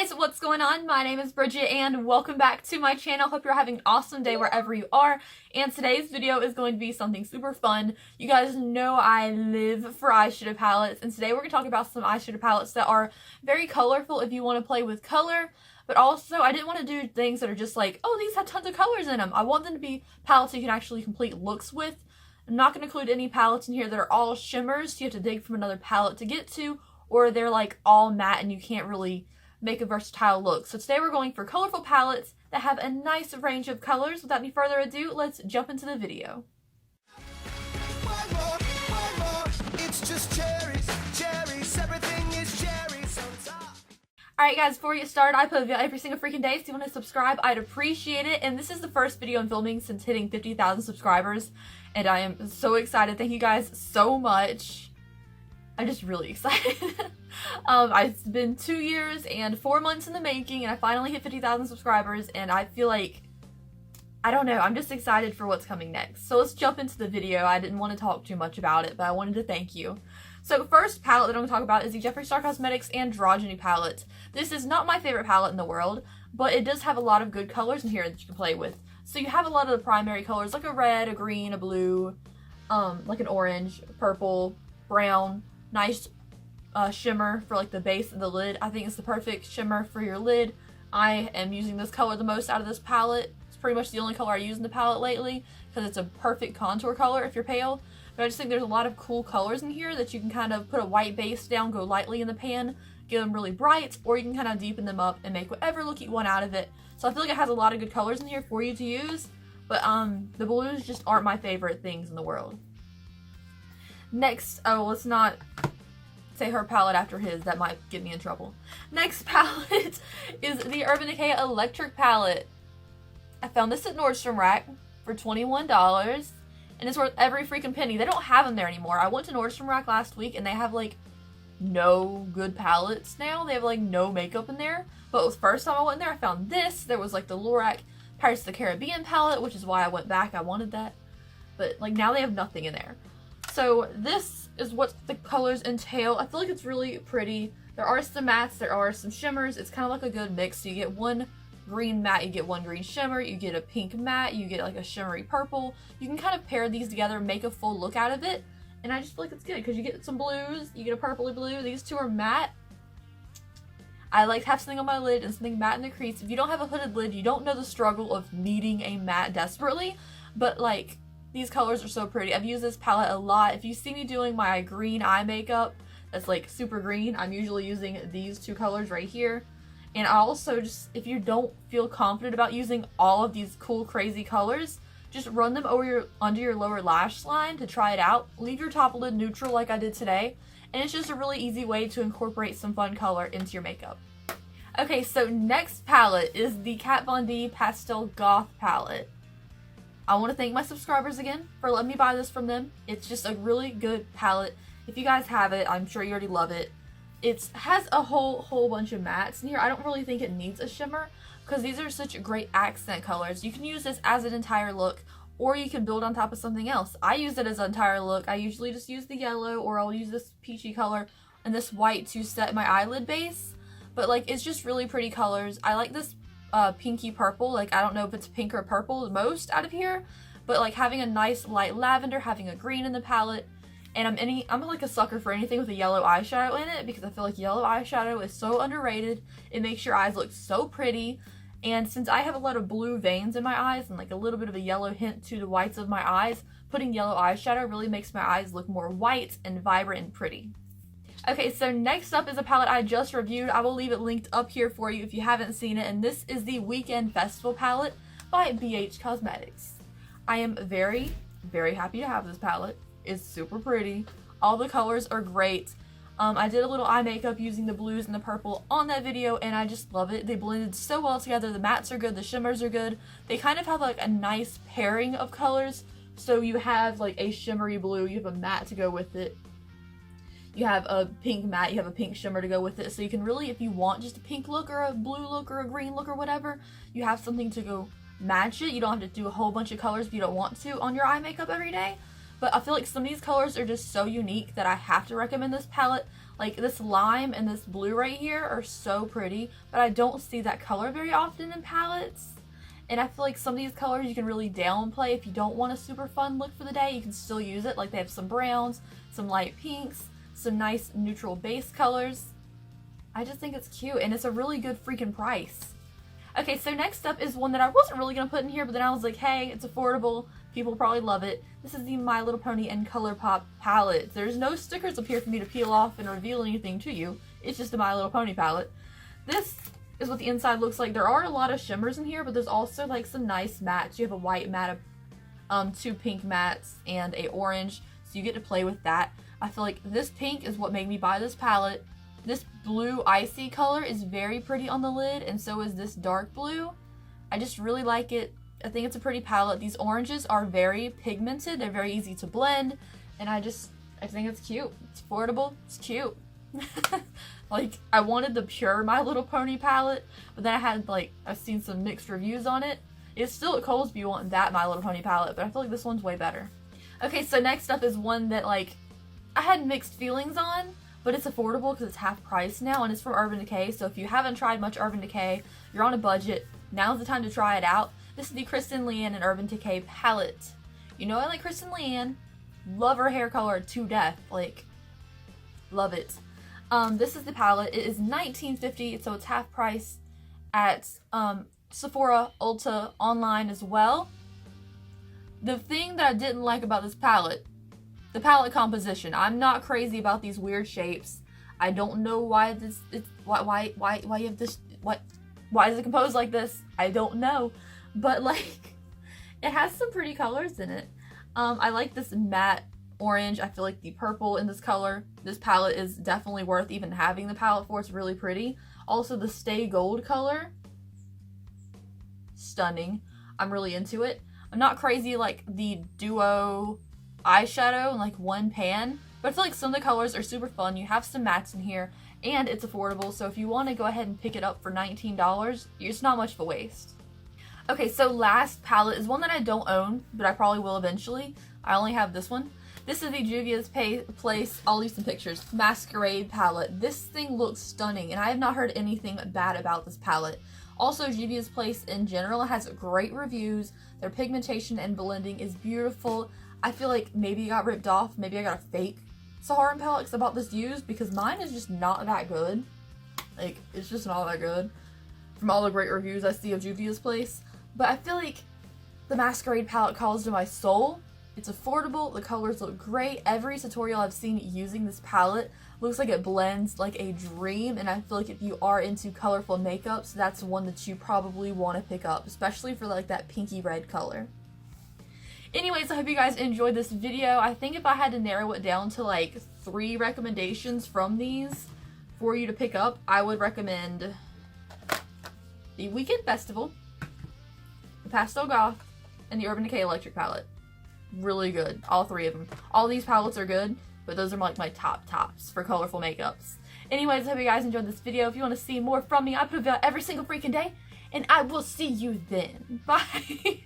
Hey guys, what's going on? My name is Bridget and welcome back to my channel. Hope you're having an awesome day wherever you are. And today's video is going to be something super fun. You guys know I live for eyeshadow palettes, and today we're going to talk about some eyeshadow palettes that are very colorful if you want to play with color. But also, I didn't want to do things that are just like, oh, these have tons of colors in them. I want them to be palettes you can actually complete looks with. I'm not going to include any palettes in here that are all shimmers, so you have to dig from another palette to get to, or they're like all matte and you can't really make a versatile look. So today we're going for colorful palettes that have a nice range of colors. Without any further ado, let's jump into the video. Alright guys, before we get started, I put a video every single freaking day, so if you want to subscribe, I'd appreciate it. And this is the first video I'm filming since hitting 50,000 subscribers, and I am so excited. Thank you guys so much. I'm just really excited. It's been 2 years and 4 months in the making, and I finally hit 50,000 subscribers, and I feel like, I don't know, I'm just excited for what's coming next. So let's jump into the video. I didn't want to talk too much about it, but I wanted to thank you. So first palette that I'm going to talk about is the Jeffree Star Cosmetics Androgyny palette. This is not my favorite palette in the world, but it does have a lot of good colors in here that you can play with. So you have a lot of the primary colors, like a red, a green, a blue, like an orange, purple, brown, nice shimmer for like the base of the lid. I think it's the perfect shimmer for your lid. I am using this color the most out of this palette. It's pretty much the only color I use in the palette lately because it's a perfect contour color if you're pale. But I just think there's a lot of cool colors in here that you can kind of put a white base down, go lightly in the pan, get them really bright, or you can kind of deepen them up and make whatever look you want out of it. So I feel like it has a lot of good colors in here for you to use, but the blues just aren't my favorite things in the world. Next, oh, let's not say her palette after his, that might get me in trouble. Next palette is the Urban Decay Electric palette. I found this at Nordstrom Rack for $21, and it's worth every freaking penny. They don't have them there anymore. I went to Nordstrom Rack last week and they have like no good palettes now. They have like no makeup in there. But the first time I went in there, I found this. There was like the Lorac Pirates of the Caribbean palette, which is why I went back. I wanted that. But like now they have nothing in there. So this is what the colors entail. I feel like it's really pretty. There are some mattes, there are some shimmers. It's kind of like a good mix. So you get one green matte, you get one green shimmer, you get a pink matte, you get like a shimmery purple. You can kind of pair these together and make a full look out of it. And I just feel like it's good because you get some blues, you get a purpley blue. These two are matte. I like to have something on my lid and something matte in the crease. If you don't have a hooded lid, you don't know the struggle of needing a matte desperately. But like, these colors are so pretty. I've used this palette a lot. If you see me doing my green eye makeup that's like super green, I'm usually using these two colors right here. And I also just, if you don't feel confident about using all of these cool crazy colors, just run them over under your lower lash line to try it out. Leave your top lid neutral like I did today, and it's just a really easy way to incorporate some fun color into your makeup. Okay, so next palette is the Kat Von D Pastel Goth palette. I want to thank my subscribers again for letting me buy this from them. It's just a really good palette. If you guys have it, I'm sure you already love it. It has a whole bunch of mattes in here. I don't really think it needs a shimmer because these are such great accent colors. You can use this as an entire look, or you can build on top of something else. I use it as an entire look. I usually just use the yellow, or I'll use this peachy color and this white to set my eyelid base. But like, it's just really pretty colors. I like this pinky purple. Like, I don't know if it's pink or purple the most out of here, but like having a nice light lavender, having a green in the palette. And I'm like a sucker for anything with a yellow eyeshadow in it because I feel like yellow eyeshadow is so underrated. It makes your eyes look so pretty. And since I have a lot of blue veins in my eyes and like a little bit of a yellow hint to the whites of my eyes, putting yellow eyeshadow really makes my eyes look more white and vibrant and pretty. Okay, so next up is a palette I just reviewed. I will leave it linked up here for you if you haven't seen it. And this is the Weekend Festival palette by BH Cosmetics. I am very, very happy to have this palette. It's super pretty. All the colors are great. I did a little eye makeup using the blues and the purple on that video, and I just love it. They blended so well together. The mattes are good, the shimmers are good. They kind of have like a nice pairing of colors. So you have like a shimmery blue, you have a matte to go with it. You have a pink matte, you have a pink shimmer to go with it. So you can really, if you want just a pink look or a blue look or a green look or whatever, you have something to go match it. You don't have to do a whole bunch of colors if you don't want to on your eye makeup every day. But I feel like some of these colors are just so unique that I have to recommend this palette. Like this lime and this blue right here are so pretty, but I don't see that color very often in palettes. And I feel like some of these colors you can really downplay if you don't want a super fun look for the day. You can still use it. Like they have some browns, some light pinks, some nice neutral base colors. I just think it's cute, and it's a really good freaking price. Okay, so next up is one that I wasn't really going to put in here, but then I was like, hey, it's affordable. People probably love it. This is the My Little Pony and ColourPop palette. There's no stickers up here for me to peel off and reveal anything to you. It's just a My Little Pony palette. This is what the inside looks like. There are a lot of shimmers in here, but there's also like some nice mattes. You have a white matte, 2 pink mattes, and a orange, so you get to play with that. I feel like this pink is what made me buy this palette. This blue icy color is very pretty on the lid, and so is this dark blue. I just really like it. I think it's a pretty palette. These oranges are very pigmented. They're very easy to blend, and I think it's cute. It's affordable. It's cute. Like, I wanted the pure My Little Pony palette, but then I've seen some mixed reviews on it. It's still at Kohl's if you want that My Little Pony palette, but I feel like this one's way better. Okay, so next up is one that, like, I had mixed feelings on, but it's affordable because it's half price now, and it's from Urban Decay. So if you haven't tried much Urban Decay, you're on a budget, now's the time to try it out. This is the Kristen Leanne and Urban Decay palette. You know I like Kristen Leanne. Love her hair color to death. Like, love it. This is the palette. It is $19.50, so it's half price at Sephora, Ulta, online as well. The thing that I didn't like about this palette, the palette composition. I'm not crazy about these weird shapes. I don't know why why you have this, why is it composed like this? I don't know. But like, it has some pretty colors in it. I like this matte orange. I feel like the purple in this color, this palette is definitely worth even having the palette for. It's really pretty. Also the Stay Gold color, stunning. I'm really into it. I'm not crazy like the duo eyeshadow in like one pan, but I feel like some of the colors are super fun. You have some mattes in here, and it's affordable, so if you want to go ahead and pick it up for $19, it's not much of a waste. Okay, so last palette is one that I don't own, but I probably will eventually. I only have this one. This is the Juvia's Place, I'll leave some pictures, Masquerade palette. This thing looks stunning, and I have not heard anything bad about this palette. Also, Juvia's Place in general has great reviews. Their pigmentation and blending is beautiful. I feel like maybe it got ripped off. Maybe I got a fake Saharan palette because I bought this used, because mine is just not that good. Like, it's just not that good from all the great reviews I see of Juvia's Place. But I feel like the Masquerade palette calls to my soul. It's affordable. The colors look great. Every tutorial I've seen using this palette looks like it blends like a dream. And I feel like if you are into colorful makeups, that's one that you probably want to pick up, especially for like that pinky red color. Anyways, I hope you guys enjoyed this video. I think if I had to narrow it down to like 3 recommendations from these for you to pick up, I would recommend the Weekend Festival, the Pastel Goth, and the Urban Decay Electric palette. Really good. All 3 of them. All these palettes are good, but those are like my tops for colorful makeups. Anyways, I hope you guys enjoyed this video. If you want to see more from me, I put a video every single freaking day, and I will see you then. Bye!